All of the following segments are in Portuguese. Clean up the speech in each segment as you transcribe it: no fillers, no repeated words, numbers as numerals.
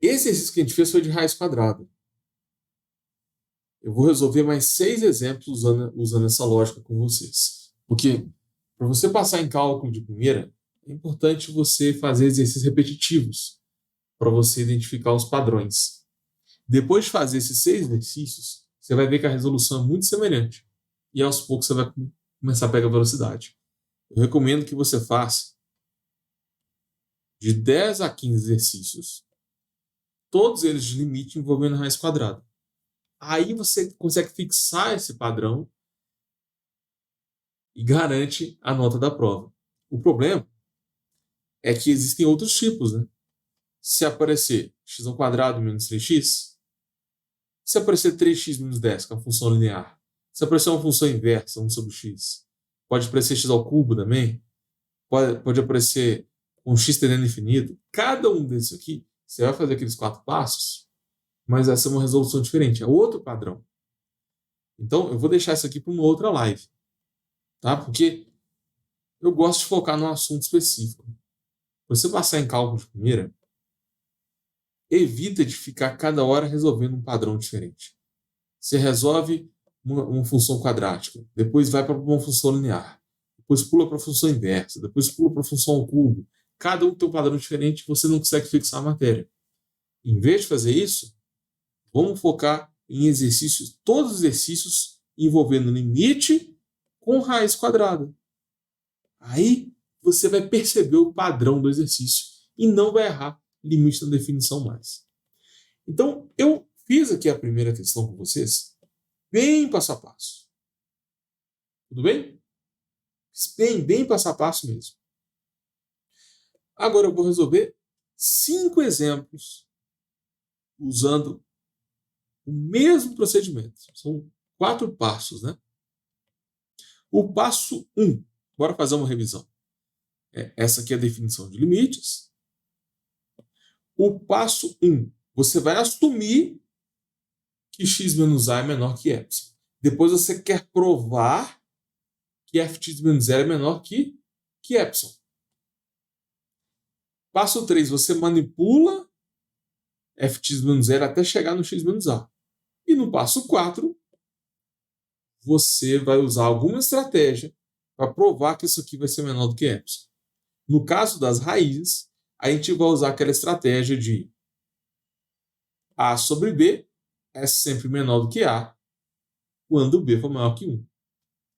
Esse exercício que a gente fez foi de raiz quadrada. Eu vou resolver mais 6 exemplos usando essa lógica com vocês. Porque para você passar em cálculo de primeira, é importante você fazer exercícios repetitivos para você identificar os padrões. Depois de fazer esses 6 exercícios, você vai ver que a resolução é muito semelhante. E aos poucos você vai começar a pegar velocidade. Eu recomendo que você faça de 10 a 15 exercícios, todos eles de limite envolvendo raiz quadrada. Aí você consegue fixar esse padrão e garante a nota da prova. O problema é que existem outros tipos, né? Se aparecer x² menos 3x, se aparecer 3x menos 10, que é uma função linear, se aparecer uma função inversa, 1 sobre x, pode aparecer x² também, pode aparecer um x tendendo infinito. Cada um desses aqui, você vai fazer aqueles 4 passos, mas essa é uma resolução diferente, é outro padrão. Então, eu vou deixar isso aqui para uma outra live, tá? Porque eu gosto de focar num assunto específico. Você passar em cálculo de primeira, evita de ficar cada hora resolvendo um padrão diferente. Você resolve uma função quadrática, depois vai para uma função linear, depois pula para a função inversa, depois pula para a função ao cubo. Cada um tem um padrão diferente, você não consegue fixar a matéria. Em vez de fazer isso, vamos focar em exercícios, todos os exercícios envolvendo limite com raiz quadrada. Aí você vai perceber o padrão do exercício e não vai errar limite da definição mais. Então, eu fiz aqui a primeira questão com vocês, bem passo a passo. Tudo bem? Bem passo a passo mesmo. Agora eu vou resolver 5 exemplos usando o mesmo procedimento. São 4 passos, né? O passo 1, bora fazer uma revisão. Essa aqui é a definição de limites. O passo 1, você vai assumir que x menos a é menor que y. Depois você quer provar que f de x menos 0 é menor que y. Passo 3, você manipula f de x menos 0 até chegar no x menos a. E no passo 4, você vai usar alguma estratégia para provar que isso aqui vai ser menor do que y. No caso das raízes, a gente vai usar aquela estratégia de a sobre b é sempre menor do que a quando b for maior que 1.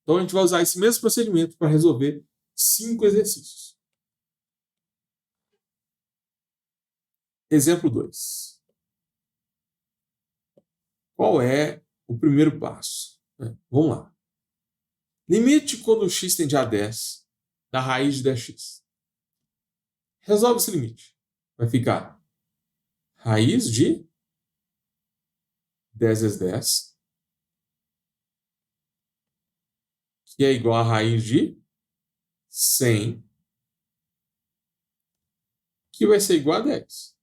Então a gente vai usar esse mesmo procedimento para resolver 5 exercícios. Exemplo 2. Qual é o primeiro passo? Vamos lá. Limite quando x tende a 10 da raiz de 10x. Resolve esse limite. Vai ficar raiz de 10 vezes 10, que é igual a raiz de 100, que vai ser igual a 10.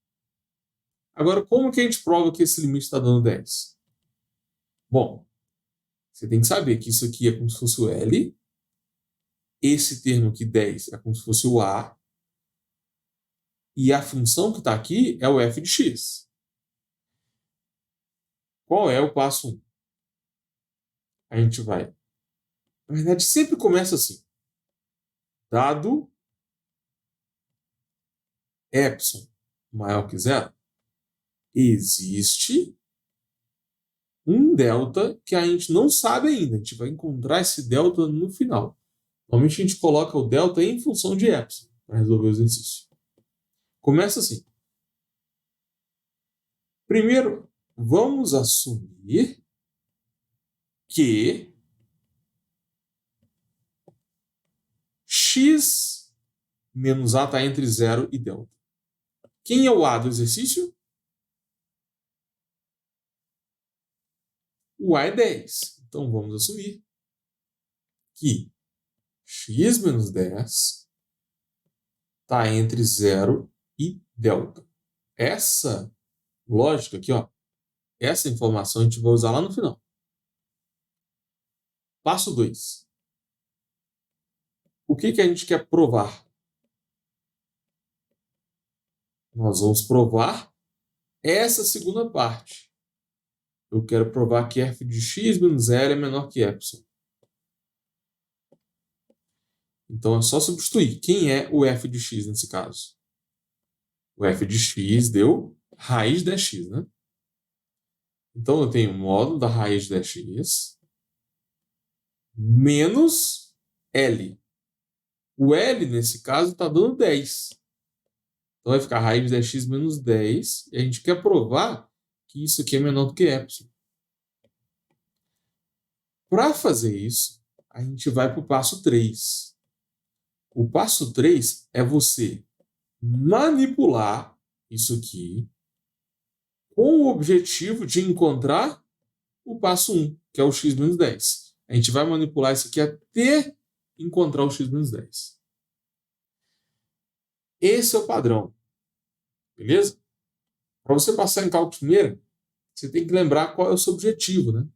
Agora, como que a gente prova que esse limite está dando 10? Bom, você tem que saber que isso aqui é como se fosse o L, esse termo aqui, 10, é como se fosse o A, e a função que está aqui é o f de x. Qual é o passo 1? A gente vai... Na verdade, sempre começa assim. Dado epsilon maior que zero, existe um delta que a gente não sabe ainda. A gente vai encontrar esse delta no final. Normalmente a gente coloca o delta em função de epsilon para resolver o exercício. Começa assim. Primeiro, vamos assumir que x menos a está entre 0 e delta. Quem é o a do exercício? O a é 10. Então vamos assumir que x menos 10 está entre 0 e delta. Essa lógica aqui, ó, essa informação a gente vai usar lá no final. Passo 2. O que a gente quer provar? Nós vamos provar essa segunda parte. Eu quero provar que f de x menos L é menor que epsilon. Então é só substituir. Quem é o f de x nesse caso? O f de x deu raiz de x, né? Então eu tenho módulo da raiz de x menos L. O L, nesse caso, está dando 10. Então vai ficar raiz de x menos 10. E a gente quer provar que isso aqui é menor do que epsilon. Para fazer isso, a gente vai para o passo 3. O passo 3 é você manipular isso aqui com o objetivo de encontrar o passo 1, que é o x menos 10. A gente vai manipular isso aqui até encontrar o x menos 10. Esse é o padrão. Beleza? Para você passar em cálculo primeiro, você tem que lembrar qual é o seu objetivo, né?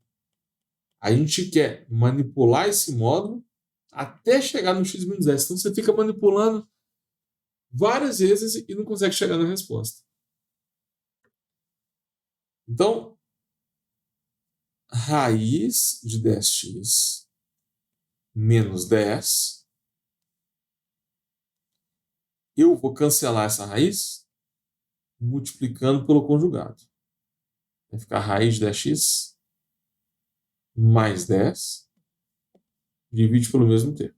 A gente quer manipular esse módulo até chegar no x menos 10. Então você fica manipulando várias vezes e não consegue chegar na resposta. Então, raiz de 10x menos 10. Eu vou cancelar essa raiz multiplicando pelo conjugado. Vai ficar raiz de 10x mais 10. Divide pelo mesmo termo.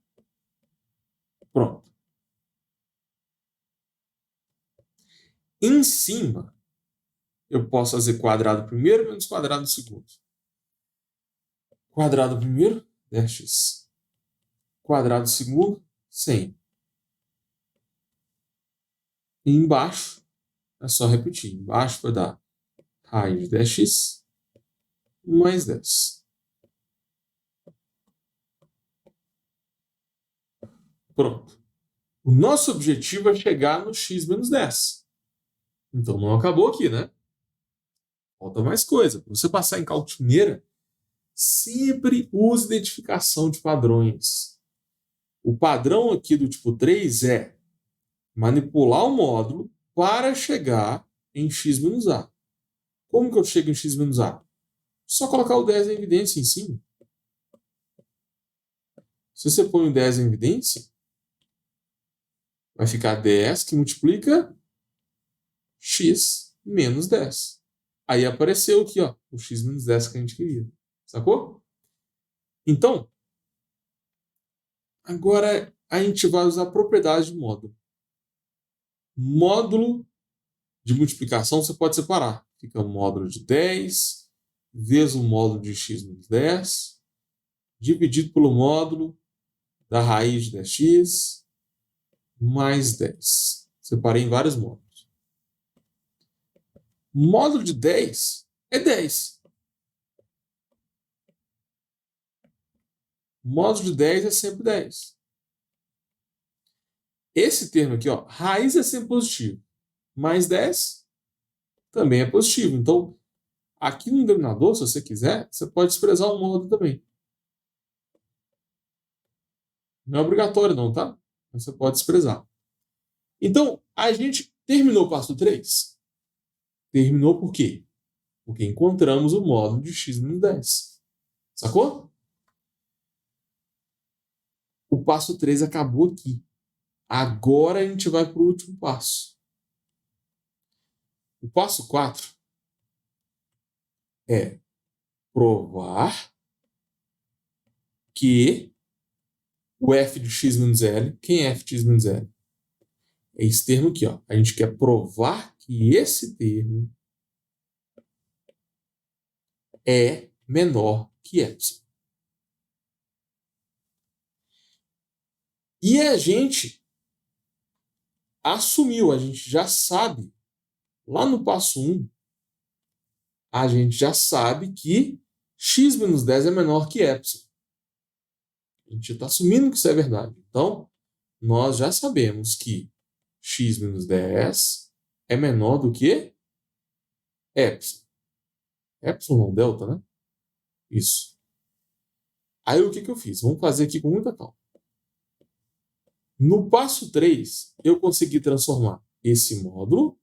Pronto. Em cima, eu posso fazer quadrado primeiro menos quadrado segundo. Quadrado primeiro, 10x. Quadrado segundo, 100. E embaixo, é só repetir. Embaixo vai dar raiz de 10x mais 10. Pronto. O nosso objetivo é chegar no x menos 10. Então não acabou aqui, né? Falta mais coisa. Para você passar em cálculo mineira, sempre use identificação de padrões. O padrão aqui do tipo 3 é manipular o módulo para chegar em x menos a. Como que eu chego em x menos a? Só colocar o 10 em evidência em cima. Se você põe o 10 em evidência, vai ficar 10 que multiplica x menos 10. Aí apareceu aqui, ó, o x menos 10 que a gente queria. Sacou? Então, agora a gente vai usar a propriedade de módulo. Módulo de multiplicação você pode separar. Fica o módulo de 10 vezes o módulo de x menos 10 dividido pelo módulo da raiz de 10x mais 10. Separei em vários módulos. Módulo de 10 é 10. Módulo de 10 é sempre 10. Esse termo aqui, ó, raiz é sempre positivo. Mais 10 também é positivo. Então, aqui no denominador, se você quiser, você pode desprezar o módulo também. Não é obrigatório não, tá? Mas você pode desprezar. Então, a gente terminou o passo 3. Terminou por quê? Porque encontramos o módulo de x menos 10. Sacou? O passo 3 acabou aqui. Agora a gente vai para o último passo. O passo 4 é provar que o f de x menos L, quem é f de x menos L? É esse termo aqui, ó. A gente quer provar que esse termo é menor que epsilon. E a gente assumiu, a gente já sabe, lá no passo 1, a gente já sabe que x menos 10 é menor que epsilon. A gente está assumindo que isso é verdade. Então, nós já sabemos que x menos 10 é menor do que epsilon. Epsilon não delta, né? Isso. Aí o que eu fiz? Vamos fazer aqui com muita calma. No passo 3, eu consegui transformar esse módulo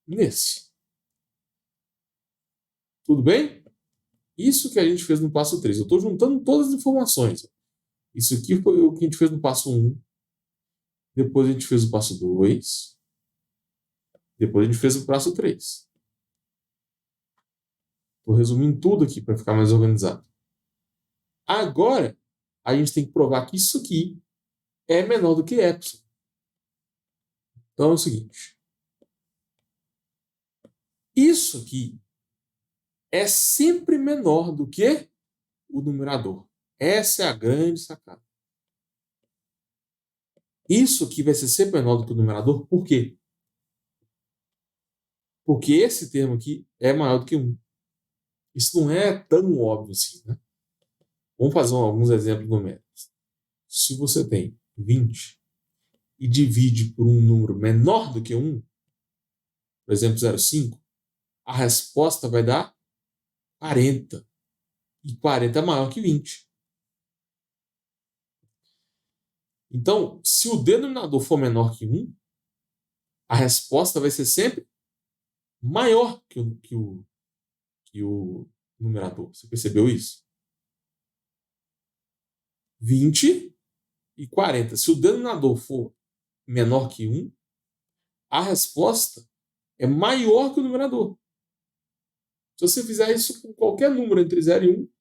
nesse. Tudo bem? Isso que a gente fez no passo 3. Eu estou juntando todas as informações. Isso aqui foi o que a gente fez no passo 1. Depois a gente fez o passo 2. Depois a gente fez o passo 3. Estou resumindo tudo aqui para ficar mais organizado. Agora, a gente tem que provar que isso aqui é menor do que epsilon. Então é o seguinte. Isso aqui é sempre menor do que o numerador. Essa é a grande sacada. Isso aqui vai ser sempre menor do que o numerador. Por quê? Porque esse termo aqui é maior do que 1. Isso não é tão óbvio assim, né? Vamos fazer alguns exemplos numéricos. Se você tem 20 e divide por um número menor do que 1, por exemplo, 0,5, a resposta vai dar 40. E 40 é maior que 20. Então, se o denominador for menor que 1, a resposta vai ser sempre maior que o numerador. Você percebeu isso? 20 e 40. Se o denominador for menor que 1, a resposta é maior que o numerador. Se você fizer isso com qualquer número entre 0 e 1,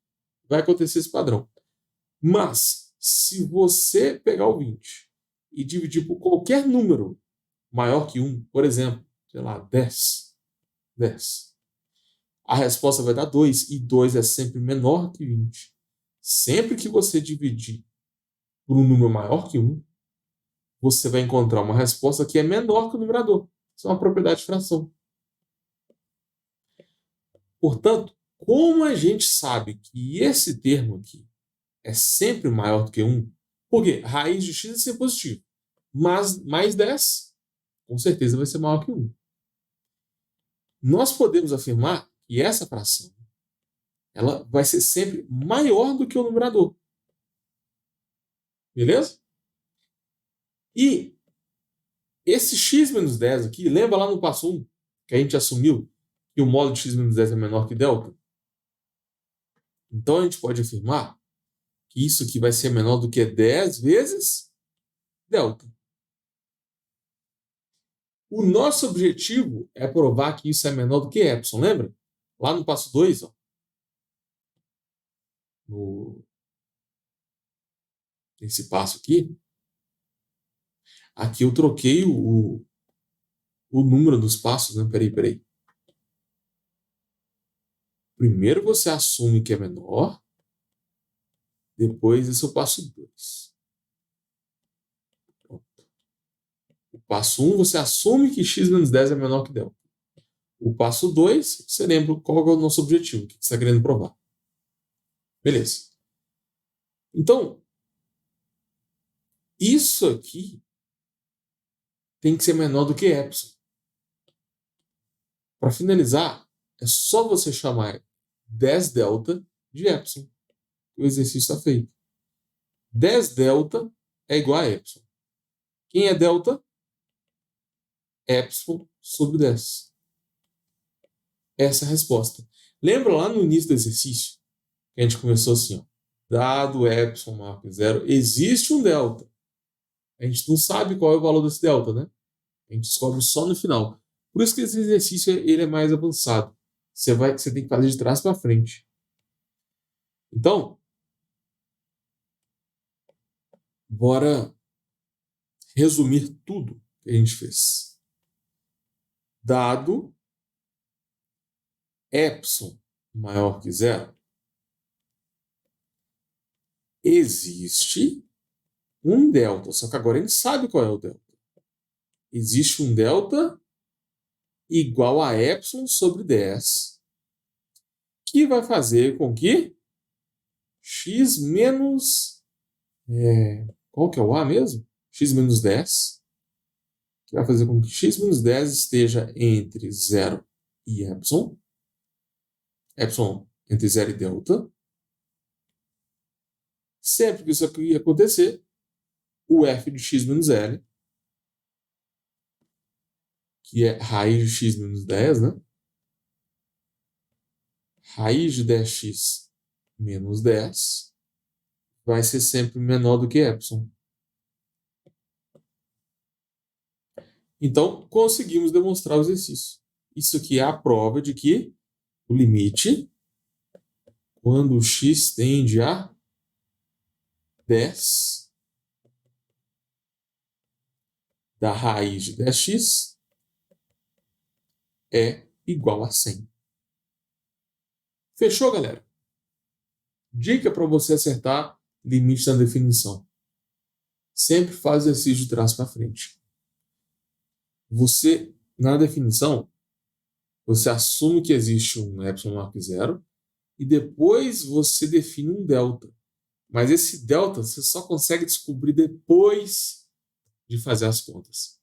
vai acontecer esse padrão. Mas, se você pegar o 20 e dividir por qualquer número maior que 1, por exemplo, sei lá, 10, a resposta vai dar 2, e 2 é sempre menor que 20. Sempre que você dividir por um número maior que 1, você vai encontrar uma resposta que é menor que o numerador. Isso é uma propriedade de fração. Portanto, como a gente sabe que esse termo aqui é sempre maior do que 1, porque raiz de x é sempre positivo, mas mais 10, com certeza vai ser maior que 1. Nós podemos afirmar que essa fração ela vai ser sempre maior do que o numerador. Beleza? E esse x menos 10 aqui, lembra lá no passo 1, que a gente assumiu que o módulo de x menos 10 é menor que delta? Então a gente pode afirmar que isso aqui vai ser menor do que 10 vezes delta. O nosso objetivo é provar que isso é menor do que epsilon, lembra? Lá no passo 2, ó, nesse passo aqui eu troquei o número dos passos, né? Peraí. Primeiro você assume que é menor, depois esse é o passo 2. O passo 1, você assume que x menos 10 é menor que delta. O passo 2, você lembra qual é o nosso objetivo, o que você está querendo provar. Beleza. Então, isso aqui tem que ser menor do que epsilon. Para finalizar, é só você chamar 10 delta de epsilon. O exercício está feito. 10 delta é igual a epsilon. Quem é delta? Epsilon sobre 10. Essa é a resposta. Lembra lá no início do exercício que a gente começou assim, ó, dado epsilon maior que 0, existe um delta. A gente não sabe qual é o valor desse delta, né? A gente descobre só no final. Por isso que esse exercício ele é mais avançado. Você tem que fazer de trás para frente. Então, bora resumir tudo que a gente fez. Dado epsilon maior que 0, existe um delta. Só que agora a gente sabe qual é o delta. Existe um delta igual a epsilon sobre 10, que vai fazer com que x menos... qual que é o A mesmo? X menos 10, que vai fazer com que x menos 10 esteja entre 0 e epsilon entre 0 e delta. Sempre que isso aqui acontecer, o f de x menos L, que é raiz de x menos 10, né? Raiz de 10x menos 10 vai ser sempre menor do que epsilon. Então, conseguimos demonstrar o exercício. Isso aqui é a prova de que o limite, quando x tende a 10 da raiz de 10x, é igual a 100. Fechou, galera? Dica para você acertar limite na definição. Sempre faz exercício de trás para frente. Você, na definição, você assume que existe um epsilon maior que zero e depois você define um delta. Mas esse delta você só consegue descobrir depois de fazer as contas.